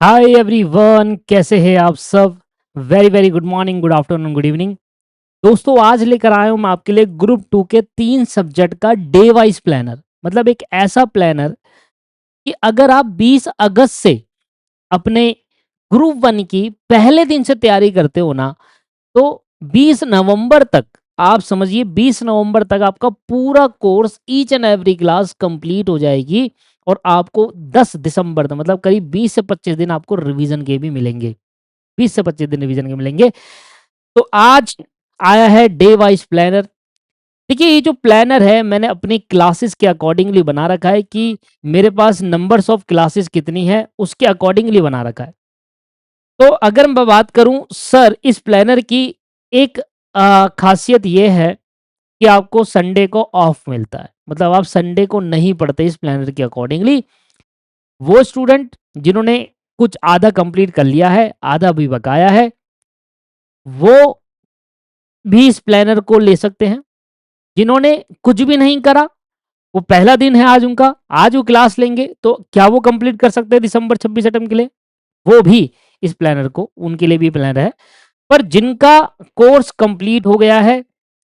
Hi everyone, कैसे हैं आप सब? Very very good morning, good afternoon, good evening. दोस्तों, आज लेकर आया हूँ मैं आपके लिए ग्रुप 2 के 3 सब्जेक्ट का डे वाइज प्लानर। मतलब एक ऐसा प्लानर कि अगर आप 20 अगस्त से अपने ग्रुप 1 की पहले दिन से तैयारी करते हो ना, तो 20 नवंबर तक, आप समझिए 20 नवंबर तक आपका पूरा course each and every class complete हो जाएगी। और आपको 10 दिसंबर तक, मतलब करीब 20 से 25 दिन आपको रिवीजन के भी मिलेंगे। 20 से 25 दिन रिवीजन के मिलेंगे। तो आज आया है डे वाइज प्लानर। देखिए, ये जो प्लानर है मैंने अपनी क्लासेस के अकॉर्डिंगली बना रखा है कि मेरे पास नंबर्स ऑफ क्लासेस कितनी है उसके अकॉर्डिंगली बना रखा है। तो अगर मैं बात करूं सर, इस प्लानर की एक खासियत ये है कि आपको संडे को ऑफ मिलता है। मतलब आप संडे को नहीं पढ़ते इस प्लानर के अकॉर्डिंगली। वो स्टूडेंट जिन्होंने कुछ आधा कंप्लीट कर लिया है, आधा भी बकाया है, वो भी इस प्लानर को ले सकते हैं। जिन्होंने कुछ भी नहीं करा, वो पहला दिन है आज उनका, आज वो क्लास लेंगे, तो क्या वो कंप्लीट कर सकते हैं दिसंबर 26 अटेम्प्ट के लिए? वो भी इस प्लानर को, उनके लिए भी प्लानर है। पर जिनका कोर्स कंप्लीट हो गया है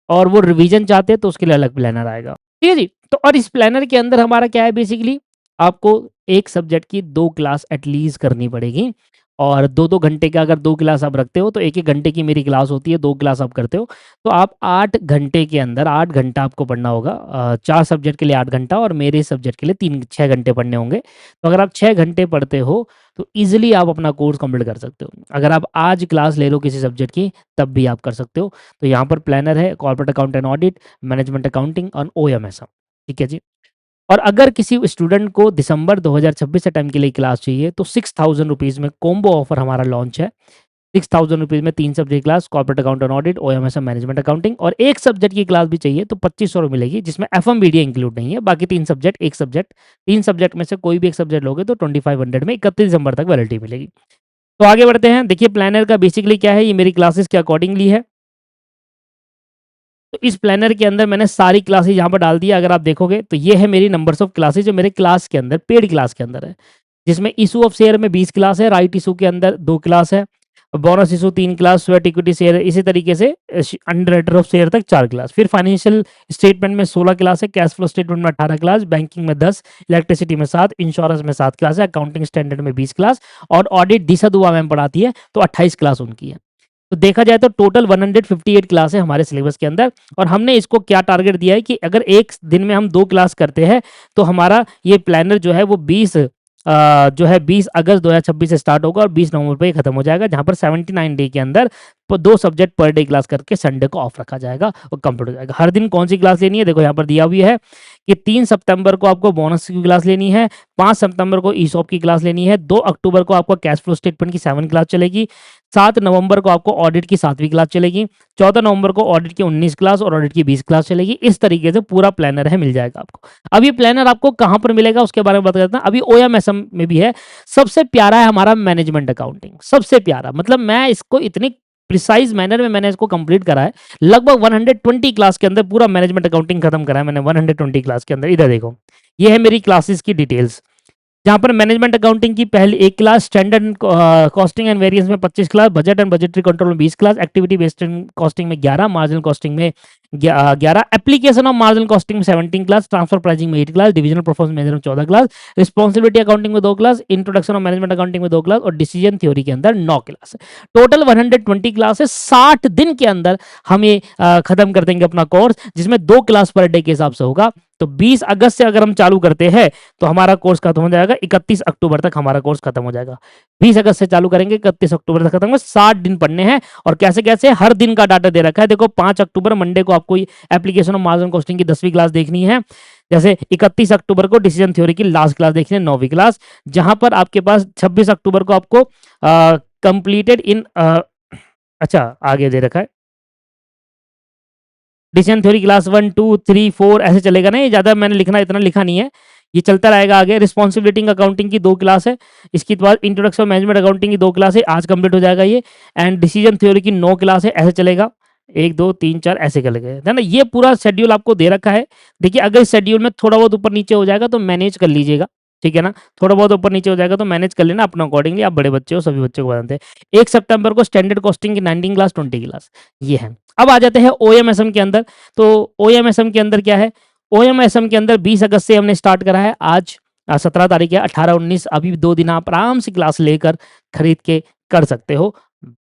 और वो रिवीजन चाहते हैं, तो उसके लिए अलग प्लानर आएगा। ठीक है जी। तो और इस प्लानर के अंदर हमारा क्या है, बेसिकली आपको एक सब्जेक्ट की 2 क्लास एटलीस्ट करनी पड़ेगी। और 2-2 घंटे का अगर 2 क्लास आप रखते हो, तो 1-1 घंटे की मेरी क्लास होती है, 2 क्लास आप करते हो, तो आप 8 घंटे के अंदर 8 घंटा आपको पढ़ना होगा। 4 सब्जेक्ट के लिए 8 घंटा और मेरे सब्जेक्ट के लिए 3-6 घंटे पढ़ने होंगे। तो अगर आप 6 घंटे पढ़ते हो, तो ईज़िली आप अपना कोर्स कंप्लीट कर सकते हो। अगर आप आज क्लास ले लो किसी सब्जेक्ट की, तब भी आप कर सकते हो। तो यहाँ पर प्लानर है corporate account and audit, management accounting और ओएमएस। ठीक है जी। और अगर किसी स्टूडेंट को दिसंबर 2026 से टाइम के लिए क्लास चाहिए, तो 6000 रुपीज़ में कॉम्बो ऑफर हमारा लॉन्च है। 6000 रुपीज़ में 3 subject class, corporate account and audit, OMS, management accounting, और एक सब्जेक्ट की क्लास भी चाहिए तो 2500 मिलेगी, जिसमें एफएमबीडीए इंक्लूड नहीं है। बाकी 3 सब्जेक्ट, एक सब्जेक्ट, 3 सब्जेक्ट में से कोई भी एक सब्जेक्ट लोगे तो 2500 में 31 दिसंबर तक वैलिडिटी मिलेगी। तो आगे बढ़ते हैं। देखिए, प्लानर का बेसिकली क्या है, ये मेरी क्लासेस के अकॉर्डिंगली है। तो इस प्लानर के अंदर मैंने सारी क्लासेस यहाँ पर डाल दी है। अगर आप देखोगे तो ये है मेरी नंबर्स ऑफ क्लासेस जो मेरे क्लास के अंदर, पेड क्लास के अंदर है। जिसमें इशू ऑफ शेयर में 20 क्लास है, राइट इशू के अंदर 2 क्लास है, bonus issue 3 class, sweat equity share, इसी तरीके से अंडर राइटर ऑफ शेयर तक 4 क्लास। फिर फाइनेंशियल स्टेटमेंट में 16 क्लास है, कैश फ्लो स्टेटमेंट में 18 क्लास, बैंकिंग में 10, इलेक्ट्रिसिटी में 7, इंश्योरेंस में 7 क्लास है, अकाउंटिंग स्टैंडर्ड में 20 क्लास, और ऑडिट दिशा दुआ मैम पढ़ाती है तो 28 क्लास उनकी है। तो देखा जाए तो टोटल 158 क्लास है हमारे सिलेबस के अंदर। और हमने इसको क्या टारगेट दिया है कि अगर एक दिन में हम 2 क्लास करते हैं, तो हमारा ये प्लानर जो है वो 20 अगस्त 2026 से स्टार्ट होगा और 20 नवंबर पे खत्म हो जाएगा, जहां पर 79 डे के अंदर 2 सब्जेक्ट पर डे क्लास करके संडे को ऑफ रखा जाएगा और कंप्लीट हो जाएगा। हर दिन कौन सी क्लास लेनी है, देखो यहाँ पर दिया हुआ है कि 3 सितंबर को आपको बोनस की क्लास लेनी है, 5 सितंबर को ईसॉप की क्लास लेनी है, 2 अक्टूबर को आपको कैश फ्लो स्टेटमेंट की 7 क्लास चलेगी, 7 नवंबर को आपको ऑडिट की 7वीं क्लास चलेगी, 14 नवंबर को ऑडिट की 19 क्लास और ऑडिट की 20 क्लास चलेगी। इस तरीके से पूरा प्लानर है, मिल जाएगा आपको। अब ये प्लानर आपको कहाँ पर मिलेगा उसके बारे में बता देता हूँ। अभी ओएमएसएम में भी है। सबसे प्यारा है हमारा मैनेजमेंट अकाउंटिंग, सबसे प्यारा। मतलब मैं इसको इतनी प्रिसाइज मैनर में मैंने इसको कंप्लीट करा है। लगभग 120 क्लास के अंदर पूरा मैनेजमेंट अकाउंटिंग खत्म करा है मैंने 120 क्लास के अंदर। इधर देखो, ये है मेरी क्लासेस की डिटेल्स। जहाँ पर मैनेजमेंट अकाउंटिंग की पहली 1 class, standard costing and variance में 25 class, budget and budgetary control में 20 क्लास, एक्टिविटी बेस्ड कॉस्टिंग में 11, मार्जिनल कॉस्टिंग में 11, एप्लीकेशन ऑफ मार्जिनल कॉस्टिंग में 17 क्लास, ट्रांसफर प्राइसिंग में 8 क्लास, डिविजनल परफॉर्मेंस मेजर में 14 क्लास, रिस्पॉन्सिबिलिटी अकाउंटिंग में 2 class, introduction of management accounting में 2 class, और decision theory के अंदर 9 क्लास। टोटल 120 क्लास है। 60 दिन के अंदर हम ये खत्म कर देंगे अपना कोर्स, जिसमें 2 क्लास पर डे के हिसाब से होगा। तो 20 अगस्त से अगर हम चालू करते हैं, तो हमारा कोर्स खत्म हो जाएगा 31 अक्टूबर तक, हमारा कोर्स खत्म हो जाएगा। 20 अगस्त से चालू करेंगे, 31 अक्टूबर तक खत्म होगा। 60 दिन पढ़ने हैं। और कैसे कैसे, हर दिन का डाटा दे रखा है। देखो, 5 अक्टूबर मंडे को आपको एप्लीकेशन ऑफ मार्जिनल कॉस्टिंग की 10वीं क्लास देखनी है। जैसे 31 अक्टूबर को डिसीजन थ्योरी की लास्ट क्लास देखनी है, 9वीं क्लास। जहां पर आपके पास 26 अक्टूबर को आपको कंप्लीटेड इन अच्छा, आगे दे रखा है डिसीजन थ्योरी क्लास 1 2 3 4 ऐसे चलेगा ना। ये ज़्यादा मैंने लिखना, इतना लिखा नहीं है, ये चलता रहेगा आगे। रिस्पॉन्सिबिलिटी अकाउंटिंग की 2 क्लास है। इसके बाद इंट्रोडक्शन मैनेजमेंट अकाउंटिंग की 2 क्लास है, आज कंप्लीट हो जाएगा ये। एंड डिसीजन थ्योरी की 9 क्लास है, ऐसे चलेगा 1 2 3 4 ऐसे कर गए, है ना। ये पूरा शेड्यूल आपको दे रखा है। देखिए, अगर इस शेड्यूल में थोड़ा बहुत ऊपर नीचे हो जाएगा तो मैनेज कर लीजिएगा। ठीक है ना? थोड़ा बहुत ऊपर नीचे हो जाएगा तो मैनेज कर लेना अपना अकॉर्डिंगली, आप बड़े बच्चे हो, सभी बच्चों को बताते हैं। 1 सितंबर को स्टैंडर्ड कॉस्टिंग की 19 क्लास, 20 क्लास, ये है। अब आ जाते हैं ओएमएसएम के अंदर, तो ओएमएसएम के अंदर क्या है? ओएमएसएम के अंदर 20 अगस्त से हमने स्टार्ट करा है, आज 17 तारीख है, 18-19 अभी 2 दिन आप आराम से क्लास लेकर खरीद के कर सकते हो।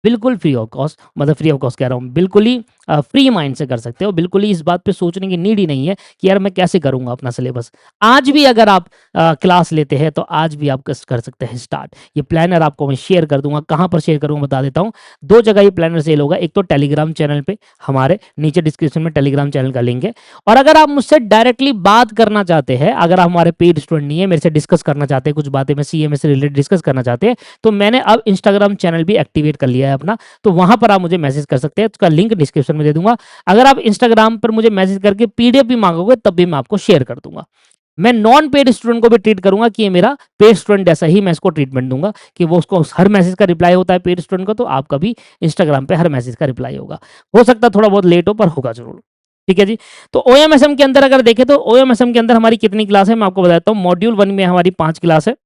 बिल्कुल फ्री ऑफ कॉस्ट, मतलब फ्री ऑफ कॉस्ट कह रहा हूँ, बिल्कुल ही फ्री माइंड से कर सकते हो, बिल्कुल ही इस बात पे सोचने की नीड ही नहीं है कि यार मैं कैसे करूँगा अपना सिलेबस। आज भी अगर आप क्लास लेते हैं तो आज भी आप कर सकते हैं स्टार्ट। ये प्लानर आपको मैं शेयर कर दूँगा, कहाँ पर शेयर करूँगा बता देता हूँ। 2 जगह ये प्लानर सेल होगा, एक तो टेलीग्राम चैनल पे, हमारे नीचे डिस्क्रिप्शन में टेलीग्राम चैनल का लिंक है, और अगर आप मुझसे डायरेक्टली बात करना चाहते हैं, अगर आप हमारे पेड स्टूडेंट नहीं है, मेरे से डिस्कस करना चाहते हैं, कुछ बातें में सीएमए से रिलेटेड डिस्कस करना चाहते हैं, तो मैंने अब इंस्टाग्राम चैनल भी एक्टिवेट कर लिया है अपना, तो वहाँ पर आप मुझे मैसेज कर सकते हैं, उसका लिंक डिस्क्रिप्शन में दे दूँगा। अगर आप इंस्टाग्राम पर मुझे मैसेज करके पीडीएफ भी माँगोगे तब भी मैं आपको शेयर कर दूँगा। मैं नॉन पेड स्टूडेंट को भी ट्रीट करूँगा कि ये मेरा पेड स्टूडेंट जैसा ही मैं इसको ट्रीटमेंट दूँगा, कि वो उसको हर मैसेज का रिप्लाई होता है पेड स्टूडेंट को, तो आपका भी इंस्टाग्राम पे हर मैसेज का रिप्लाई होगा। हो सकता है थोड़ा बहुत लेट हो पर होगा ज़रूर। ठीक है जी। तो ओएमएसएम के अंदर अगर देखें तो ओएमएसएम के अंदर हमारी कितनी क्लास है मैं आपको बताता हूँ। मॉड्यूल 1 में हमारी 5 क्लास है।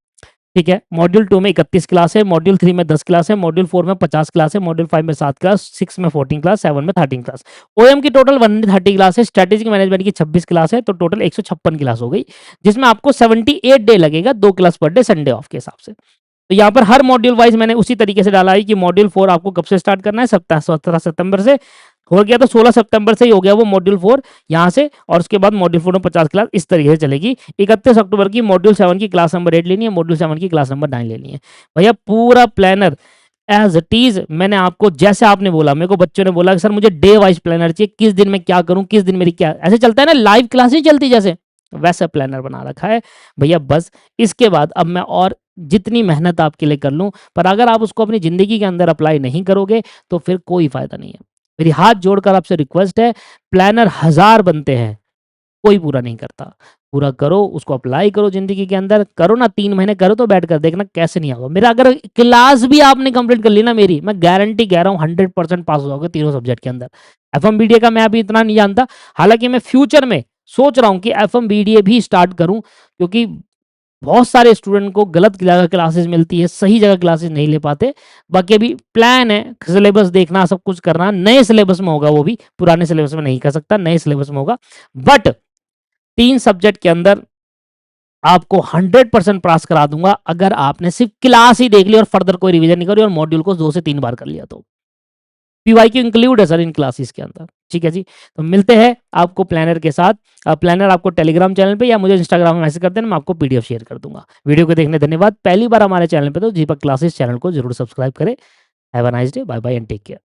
ठीक है, मॉड्यूल 2 में 31 क्लास है, मॉड्यूल 3 में 10 क्लास है, मॉड्यूल 4 में 50 क्लास है, मॉड्यूल 5 में 7 क्लास, 6 में 14 क्लास, 7 में 13 क्लास। ओएम की टोटल 130 क्लास है, स्ट्रेटेजिक मैनेजमेंट की 26 क्लास है, तो टोटल 156 क्लास हो गई, जिसमें आपको 78 डे लगेगा, 2 class per day Sunday off के हिसाब से। तो यहाँ पर हर मॉड्यूल वाइज मैंने उसी तरीके से डाला है कि मॉड्यूल 4 आपको कब से स्टार्ट करना है, 17 सितंबर से हो गया, तो 16 सितंबर से ही हो गया वो मॉड्यूल 4 यहाँ से, और उसके बाद मॉड्यूल 4 में 50 क्लास इस तरीके से चलेगी। 31 अक्टूबर की मॉड्यूल 7 की क्लास नंबर 8 लेनी है, मॉड्यूल 7 की क्लास नंबर 9 लेनी है। भैया पूरा प्लानर एज इट इज मैंने आपको, जैसे आपने बोला, मेरे को बच्चों ने बोला कि सर मुझे डे वाइज प्लानर चाहिए, किस दिन मैं क्या करूं, किस दिन मेरी क्या, ऐसे चलता है ना लाइव क्लास ही चलती जैसे, वैसा प्लानर बना रखा है भैया। बस इसके बाद अब मैं और जितनी मेहनत आपके लिए कर लूं, पर अगर आप उसको अपनी जिंदगी के अंदर अप्लाई नहीं करोगे तो फिर कोई फायदा नहीं है। मेरी हाथ जोड़कर आपसे रिक्वेस्ट है, प्लानर 1000 बनते हैं, कोई पूरा नहीं करता। पूरा करो, उसको अप्लाई करो ज़िंदगी के अंदर, करो ना 3 महीने करो तो बैठ कर देखना कैसे नहीं होगा। मेरा अगर क्लास भी आपने कंप्लीट कर ली ना मेरी, मैं गारंटी कह रहा हूँ 100% पास हो जाओगे तीनों सब्जेक्ट के अंदर। एफएम-बीडीए का मैं अभी इतना नहीं जानता, हालाँकि मैं फ्यूचर में सोच रहा हूँ कि एफएम-बीडीए भी स्टार्ट करूँ, क्योंकि बहुत सारे स्टूडेंट को गलत जगह क्लासेस मिलती है, सही जगह क्लासेस नहीं ले पाते। बाकी अभी प्लान है सिलेबस देखना, सब कुछ करना, नए सिलेबस में होगा वो भी, पुराने सिलेबस में नहीं कर सकता, नए सिलेबस में होगा। बट 3 सब्जेक्ट के अंदर आपको 100% पास करा दूँगा, अगर आपने सिर्फ क्लास ही देख ली और फर्दर कोई रिवीजन नहीं करी और मॉड्यूल को 2 से 3 बार कर लिया तो। पीवाईक्यू इंक्लूड है सर इन क्लासेस के अंदर। ठीक है जी, तो मिलते हैं आपको प्लानर के साथ। प्लानर आपको टेलीग्राम चैनल पे या मुझे इंस्टाग्राम में मैसेज कर देना, मैं आपको पीडीएफ शेयर कर दूंगा। वीडियो को देखने धन्यवाद। पहली बार हमारे चैनल पे तो दीपक क्लासेस चैनल को जरूर सब्सक्राइब करें। Have a nice day, bye bye and take care.